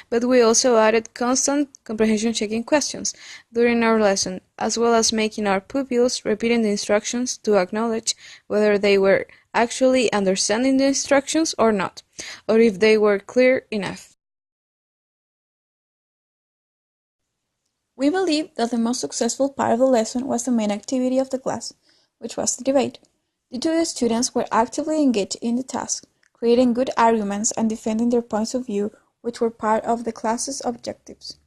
but we also added constant comprehension checking questions during our lesson, as well as making our pupils repeating the instructions to acknowledge whether they were actually understanding the instructions or not, or if they were clear enough. We believe that the most successful part of the lesson was the main activity of the class, which was the debate. The two students were actively engaged in the task, creating good arguments and defending their points of view, which were part of the class's objectives.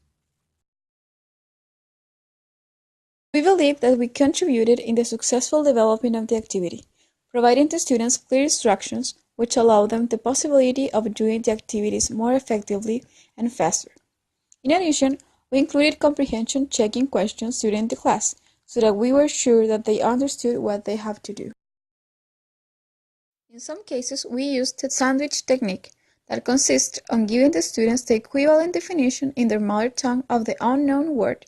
We believe that we contributed in the successful development of the activity, providing the students clear instructions which allow them the possibility of doing the activities more effectively and faster. In addition, we included comprehension checking questions during the class so that we were sure that they understood what they have to do. In some cases, we used the sandwich technique that consists on giving the students the equivalent definition in their mother tongue of the unknown word,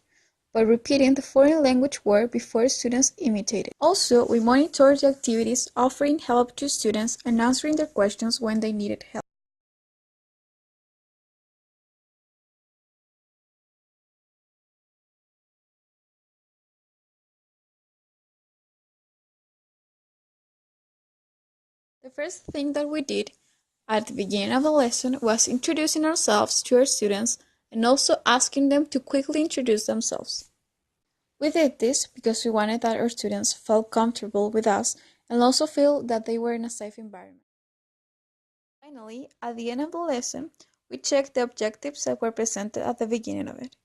by repeating the foreign language word before students imitate it. Also, we monitored the activities, offering help to students and answering their questions when they needed help. The first thing that we did at the beginning of the lesson was introducing ourselves to our students and also asking them to quickly introduce themselves. We did this because we wanted that our students felt comfortable with us and also feel that they were in a safe environment. Finally, at the end of the lesson, we checked the objectives that were presented at the beginning of it.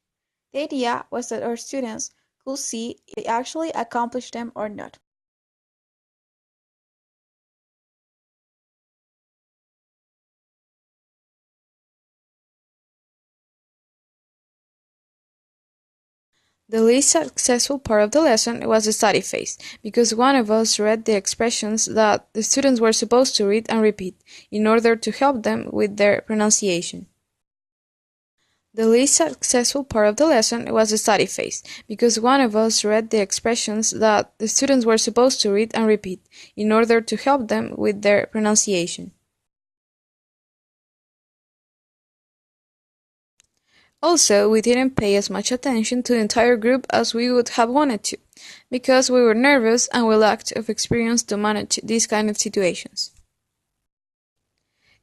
The idea was that our students could see if they actually accomplished them or not. The least successful part of the lesson was the study phase, because one of us read the expressions that the students were supposed to read and repeat, in order to help them with their pronunciation. The least successful part of the lesson was the study phase, because one of us read the expressions that the students were supposed to read and repeat, in order to help them with their pronunciation. Also, we didn't pay as much attention to the entire group as we would have wanted to, because we were nervous and we lacked of experience to manage these kind of situations.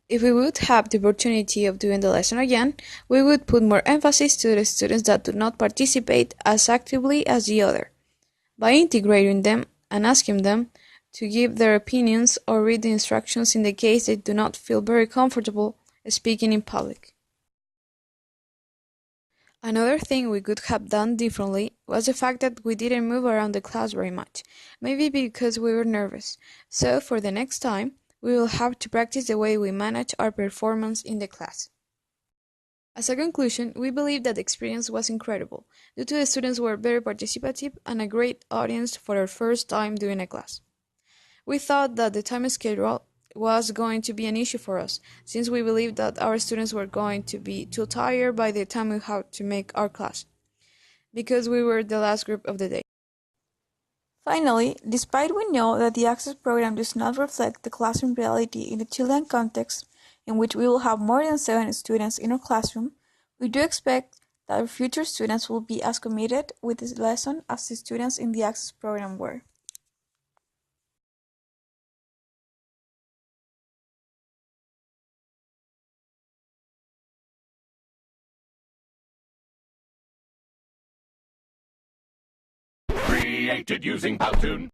If we would have the opportunity of doing the lesson again, we would put more emphasis to the students that do not participate as actively as the other, by integrating them and asking them to give their opinions or read the instructions in the case they do not feel very comfortable speaking in public. Another thing we could have done differently was the fact that we didn't move around the class very much, maybe because we were nervous. So for the next time, we will have to practice the way we manage our performance in the class. As a conclusion, we believe that the experience was incredible, due to the students were very participative and a great audience for our first time doing a class. We thought that the time schedule was going to be an issue for us, since we believed that our students were going to be too tired by the time we had to make our class, because we were the last group of the day. Finally, despite we know that the Access program does not reflect the classroom reality in the Chilean context, in which we will have more than 7 students in our classroom, we do expect that our future students will be as committed with this lesson as the students in the Access program were. Created using Powtoon.